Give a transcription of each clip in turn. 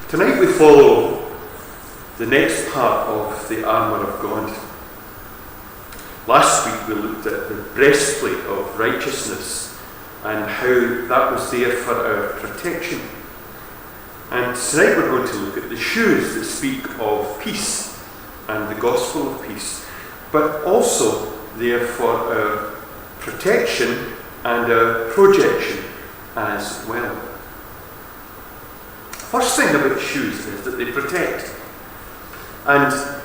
Tonight we follow the next part of the Armour of God. Last week we looked at the breastplate of righteousness and how that was there for our protection. And tonight we're going to look at the shoes that speak of peace and the gospel of peace, but also there for our protection and our projection as well. First thing about shoes is that they protect. And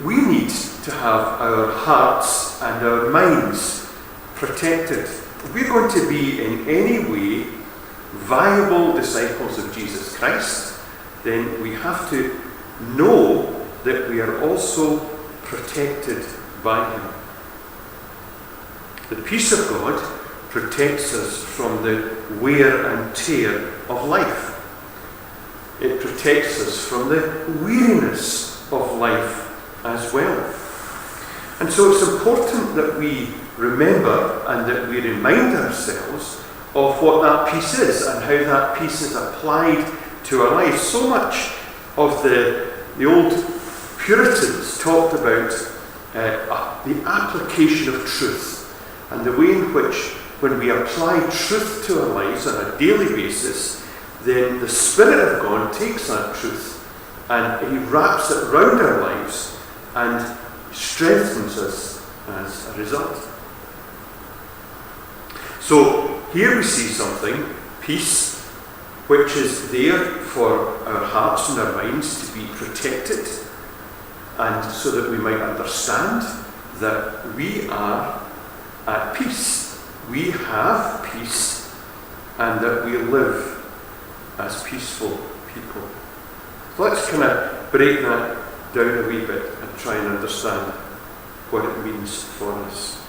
we need to have our hearts and our minds protected. If we're going to be in any way viable disciples of Jesus Christ, then we have to know that we are also protected by Him. The peace of God protects us from the wear and tear of life. It protects us from the weariness of life as well. And so it's important that we remember and that we remind ourselves of what that peace is and how that peace is applied to our lives. So much of the old Puritans talked about the application of truth and the way in which, when we apply truth to our lives on a daily basis, then the Spirit of God takes that truth and He wraps it round our lives and strengthens us as a result. So here we see something, peace, which is there for our hearts and our minds to be protected, and so that we might understand that we are at peace. We have peace, and that we live as peaceful people. So let's kind of break that down a wee bit and try and understand what it means for us.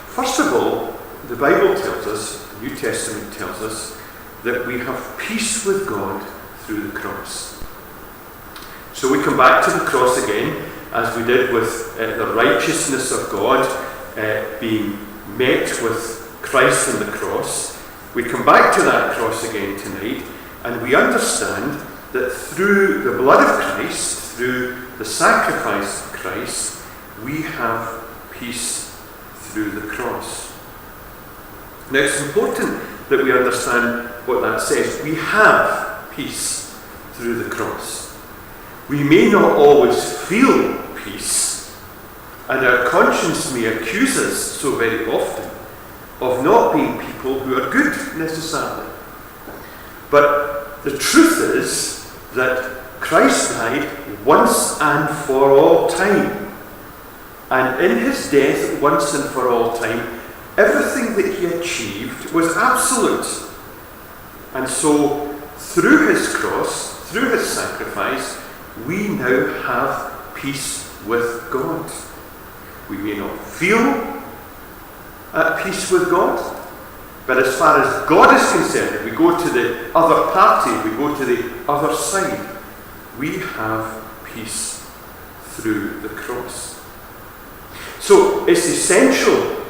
First of all, the Bible tells us, the New Testament tells us, that we have peace with God through the cross. So we come back to the cross again, as we did with the righteousness of God being met with Christ on the cross. We come back to that cross again tonight, and we understand that through the blood of Christ, through the sacrifice of Christ, we have peace through the cross. Now it's important that we understand what that says. We have peace through the cross. We may not always feel peace, and our conscience may accuse us so very often of not being people who are good necessarily. But the truth is that Christ died once and for all time. And in His death, once and for all time, everything that He achieved was absolute. And so, through His cross, through His sacrifice, we now have peace with God. We may not feel at peace with God, but as far as God is concerned, if we go to the other party, if we go to the other side, we have peace through the cross. So it's essential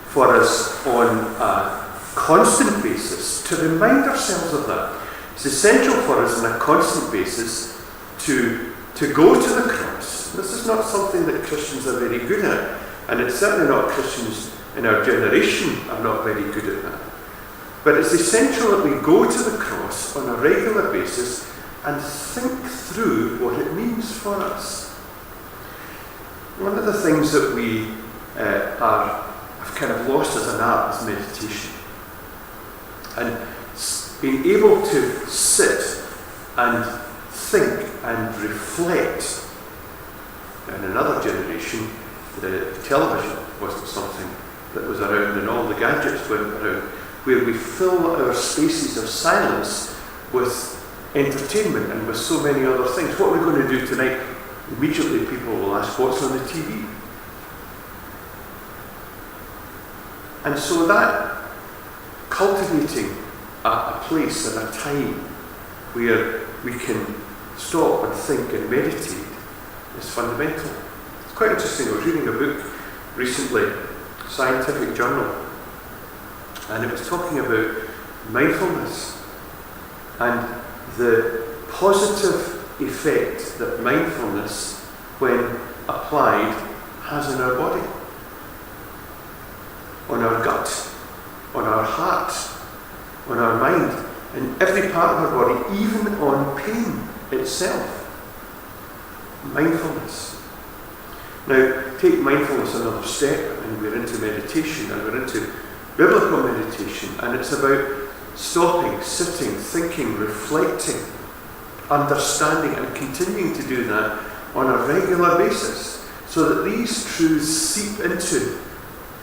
for us on a constant basis to remind ourselves of that. It's essential for us on a constant basis to go to the cross. This is not something that Christians are very good at, and it's certainly not Christians in our generation are not very good at that. But it's essential that we go to the cross on a regular basis and think through what it means for us. One of the things that we have kind of lost as an art is meditation. And being able to sit and think and reflect. In another generation, the television wasn't something that was around and all the gadgets went around, where we fill our spaces of silence with entertainment and with so many other things. What we're going to do tonight, immediately people will ask, what's on the TV? And so that cultivating a place and a time where we can stop and think and meditate is fundamental. It's quite interesting. I was reading a book recently, scientific journal, and it was talking about mindfulness. and the positive effect that mindfulness, when applied, has on our body, on our gut, on our heart, on our mind, in every part of our body, even on pain itself. Mindfulness. Now, take mindfulness another step, and we're into meditation, and we're into biblical meditation, and it's about stopping, sitting, thinking, reflecting, understanding, and continuing to do that on a regular basis, so that these truths seep into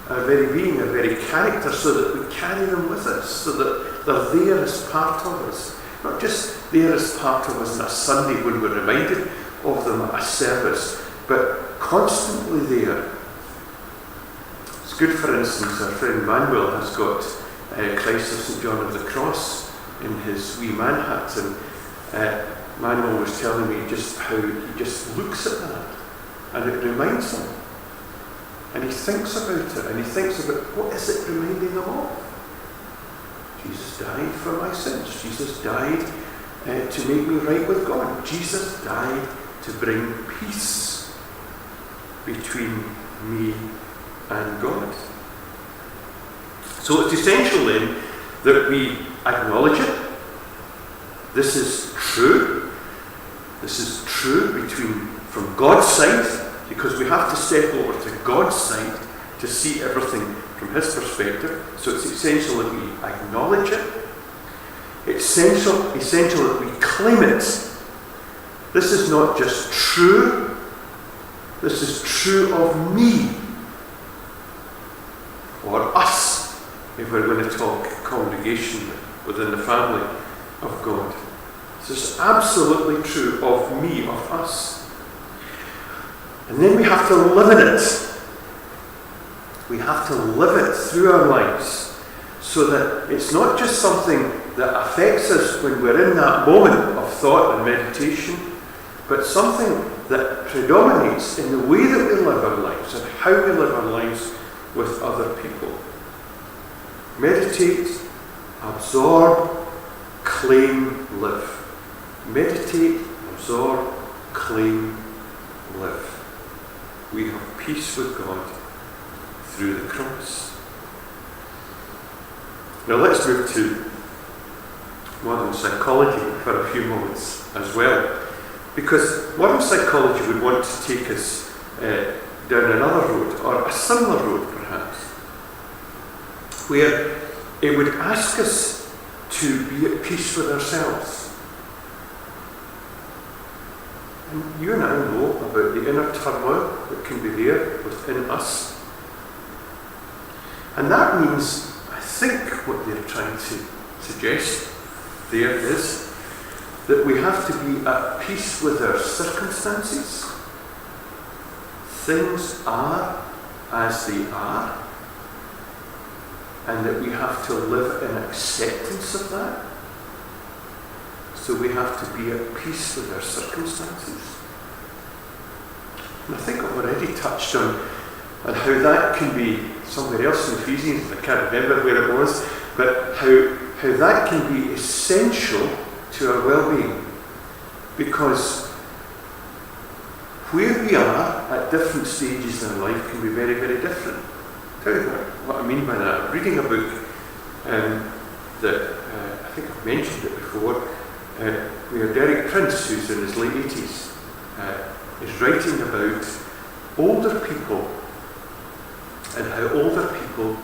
our very being, our very character, so that we carry them with us, so that they're there as part of us. Not just there as part of us on a Sunday when we're reminded of them at a service, but constantly there. It's good, for instance, our friend Manuel has got Christ of St. John of the Cross in his wee man hat, and Manuel was telling me just how he just looks at that, and it reminds him. And he thinks about it, and he thinks about what is it reminding him of? Jesus died for my sins. Jesus died to make me right with God. Jesus died to bring peace between me and God. So it's essential then that we acknowledge it. This is true. This is true from God's side, because we have to step over to God's side to see everything from His perspective. So it's essential that we acknowledge it. It's essential that we claim it. This is not just true. This is true of me, or us, if we're going to talk congregation within the family of God. This is absolutely true of me, of us. And then we have to live in it. We have to live it through our lives, so that it's not just something that affects us when we're in that moment of thought and meditation, but something that predominates in the way that we live our lives and how we live our lives with other people. Meditate, absorb, claim, live. Meditate, absorb, claim, live. We have peace with God through the cross. Now let's move to modern psychology for a few moments as well, because modern psychology would want to take us down another road, or a similar road perhaps, where it would ask us to be at peace with ourselves. And you and I know about the inner turmoil that can be there within us. And that means, I think what they're trying to suggest there is that we have to be at peace with our circumstances. Things are as they are, and that we have to live in acceptance of that. So we have to be at peace with our circumstances. And I think I've already touched on how that can be somewhere else in Ephesians, I can't remember where it was, but how that can be essential to our well-being. Because where we are at different stages in our life can be very, very different. I'll tell you what I mean by that. I'm reading a book that I think I've mentioned it before, where Derek Prince, who's in his late 80s, is writing about older people and how older people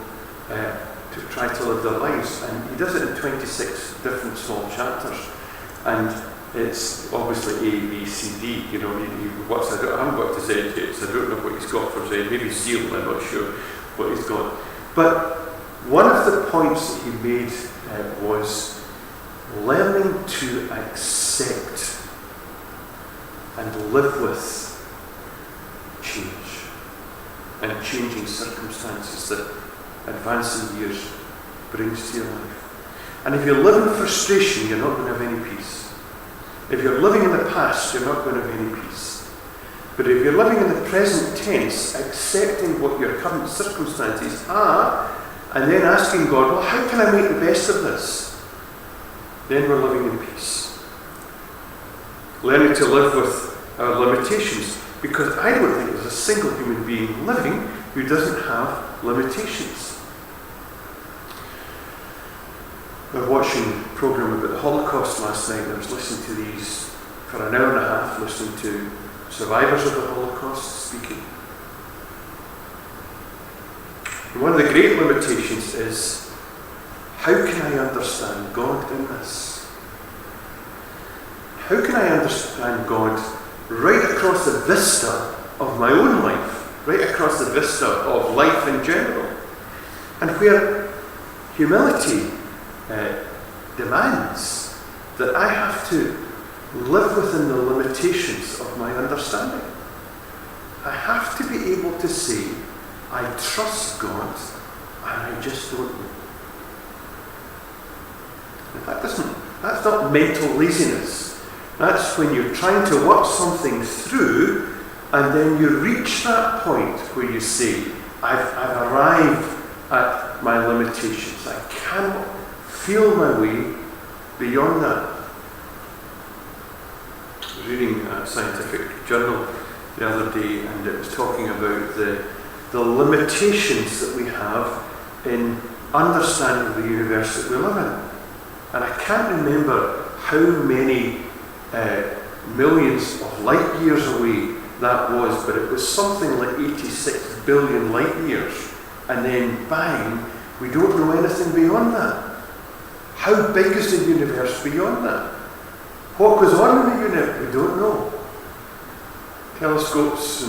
to try to live their lives. And he does it in 26 different small chapters. And it's obviously A, B, C, D. You know, I haven't got to Z yet, so I don't know what he's got for Z. Maybe seal, I'm not sure what he's got. But one of the points that he made was learning to accept and live with change and changing circumstances that advancing years brings to your life. And if you live in frustration, you're not going to have any peace. If you're living in the past, you're not going to have any peace. But if you're living in the present tense, accepting what your current circumstances are, and then asking God, well, how can I make the best of this? then we're living in peace. Learning to live with our limitations, because I don't think there's a single human being living who doesn't have limitations. I was watching a programme about the Holocaust last night, and I was listening to these for an hour and a half, listening to survivors of the Holocaust speaking. And one of the great limitations is, how can I understand God in this? How can I understand God right across the vista of my own life, right across the vista of life in general, and where humility demands that I have to live within the limitations of my understanding. I have to be able to say, I trust God, and I just don't know. That's not mental laziness. That's when you're trying to work something through, and then you reach that point where you say, I've arrived at my limitations. I cannot feel my way beyond that. I was reading a scientific journal the other day, and it was talking about the limitations that we have in understanding the universe that we live in. And I can't remember how many millions of light years away that was, but it was something like 86 billion light years. And then bang, we don't know anything beyond that. How big is the universe beyond that? What goes on in the universe? We don't know. Telescopes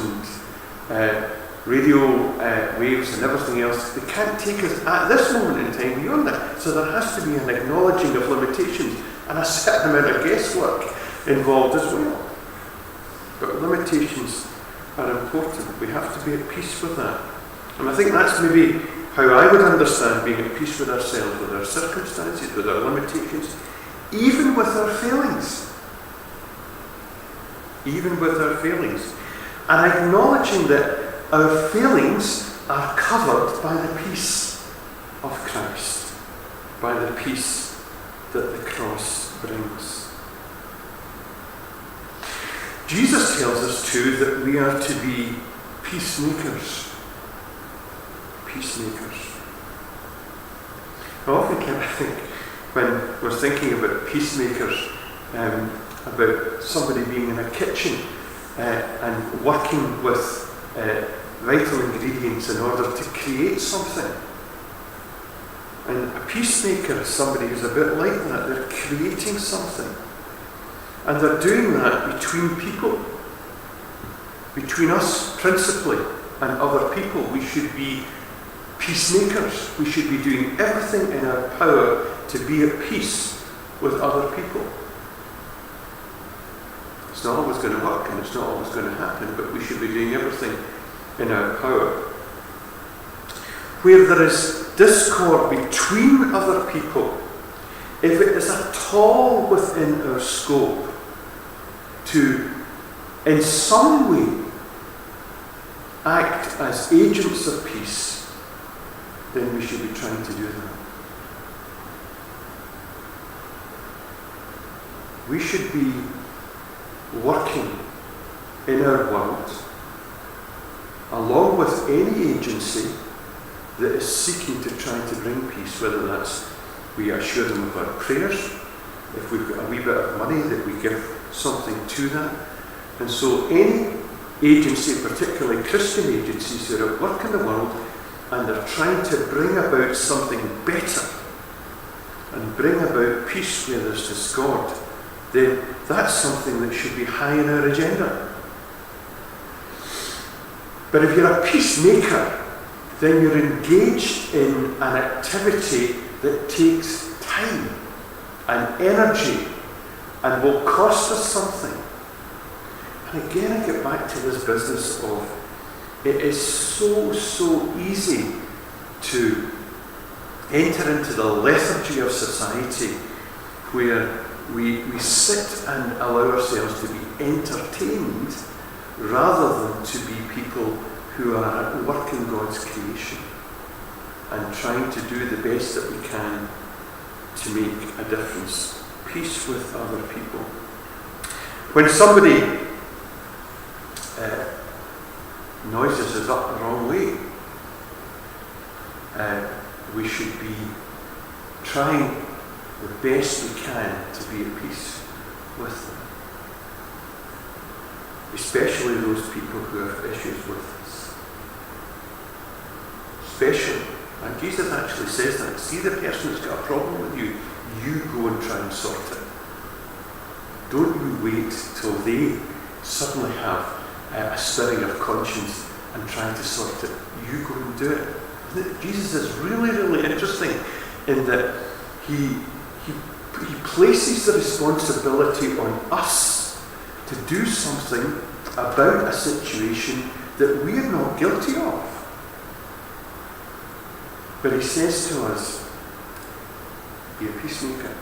and radio waves and everything else, they can't take us at this moment in time beyond that. So there has to be an acknowledging of limitations and a certain amount of guesswork involved as well. But limitations are important. We have to be at peace with that. And I think that's maybe how I would understand being at peace with ourselves, with our circumstances, with our limitations, even with our failings. Even with our failings. And acknowledging that our failings are covered by the peace of Christ, by the peace that the cross brings. Jesus tells us too that we are to be peacemakers. Peacemakers. I often think when we're thinking about peacemakers, about somebody being in a kitchen and working with vital ingredients in order to create something. And a peacemaker is somebody who's a bit like that. They're creating something. And they're doing that between people. Between us, principally, and other people. We should be peacemakers. We should be doing everything in our power to be at peace with other people. It's not always going to work and it's not always going to happen, but we should be doing everything in our power. Where there is discord between other people, if it is at all within our scope to, in some way, act as agents of peace, then we should be trying to do that. We should be working in our world along with any agency that is seeking to try to bring peace, whether that's we assure them of our prayers, if we've got a wee bit of money that we give something to that. And so any agency, particularly Christian agencies who are at work in the world and they're trying to bring about something better and bring about peace where there's discord, then that's something that should be high in our agenda. But if you're a peacemaker, then you're engaged in an activity that takes time and energy and will cost us something. And again, I get back to this business of it is so easy to enter into the lethargy of society where we sit and allow ourselves to be entertained rather than to be people who are at work in God's creation and trying to do the best that we can to make a difference peace with other people. When somebody noises us up the wrong way, we should be trying the best we can to be at peace with them. Especially those people who have issues with us. Especially, and Jesus actually says that, see the person that's got a problem with you, you go and try and sort it. Don't you wait till they suddenly have a stirring of conscience and try to sort it. You go and do it. Jesus is really, really interesting in that he places the responsibility on us to do something about a situation that we are not guilty of. But he says to us, be a peacemaker.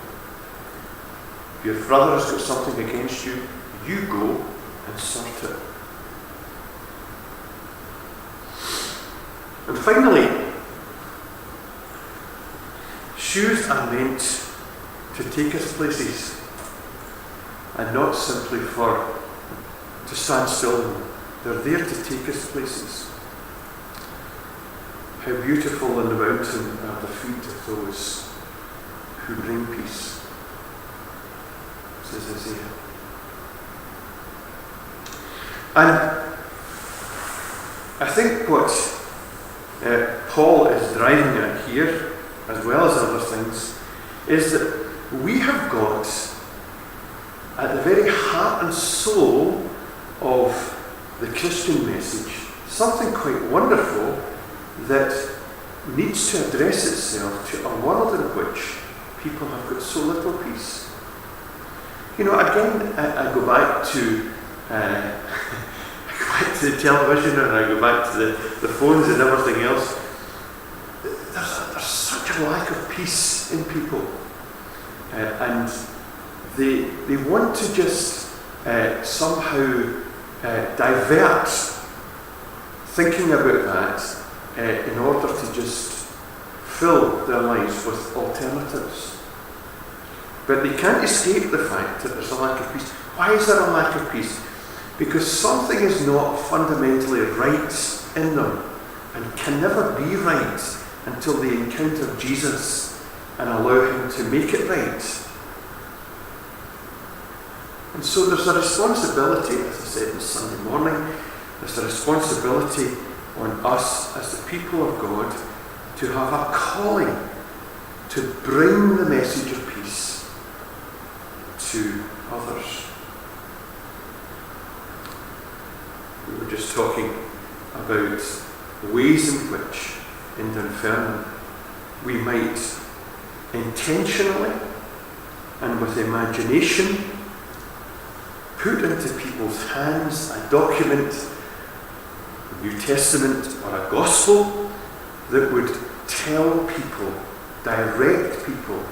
If your brother has got something against you, you go and sort it. And finally, shoes are meant to take us places and not simply to stand still in them. They're there to take us places. How beautiful on the mountain are the feet of those who bring peace, says Isaiah. And I think what Paul is driving at here, as well as other things, is that we have got at the very heart and soul of the Christian message something quite wonderful that needs to address itself to a world in which people have got so little peace. You know, again, I go back to the television, and I go back to the phones and everything else. There's such a lack of peace in people, and they want to just somehow divert thinking about that in order to just fill their lives with alternatives. But they can't escape the fact that there's a lack of peace. Why is there a lack of peace? Because something is not fundamentally right in them and can never be right until they encounter Jesus and allow him to make it right. And so there's a responsibility, as I said this Sunday morning, there's a responsibility on us as the people of God to have a calling to bring the message of peace to others. We were just talking about ways in which in Dunfermline we might intentionally and with imagination put into people's hands a document, a New Testament or a gospel that would tell people, direct people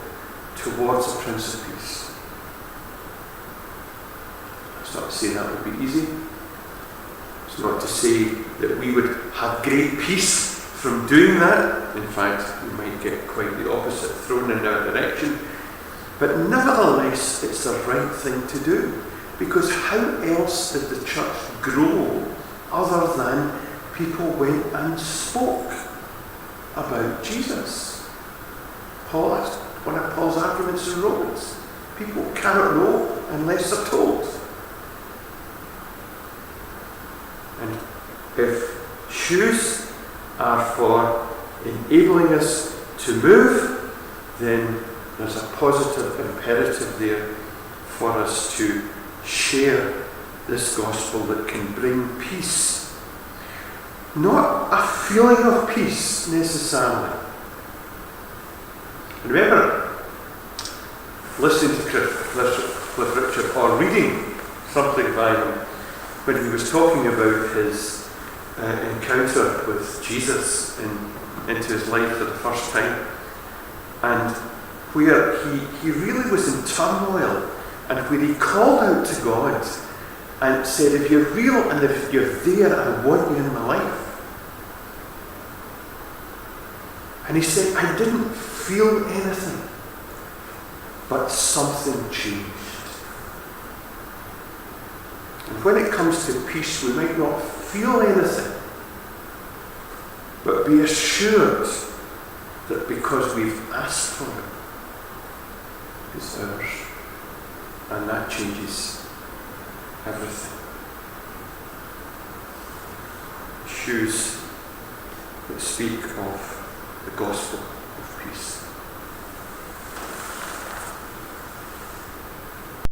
towards a Prince of Peace. That's not to say that would be easy. It's not to say that we would have great peace from doing that. In fact, we might get quite the opposite, thrown in our direction. But nevertheless, it's the right thing to do. Because how else did the church grow other than people went and spoke about Jesus? That's one of Paul's arguments in Romans. People cannot know unless they're told. And if shoes are for enabling us to move, then there's a positive imperative there for us to share this gospel that can bring peace. Not a feeling of peace necessarily. Remember listening to Cliff Richard or reading something by him when he was talking about his encounter with Jesus into his life for the first time, and where he really was in turmoil, and where he called out to God and said, if you're real and if you're there, I want you in my life. And he said, I didn't feel anything. but something changed. And when it comes to peace, we might not feel anything, but be assured that because we've asked for it, it's ours. And that changes everything. Shoes that speak of the gospel of peace.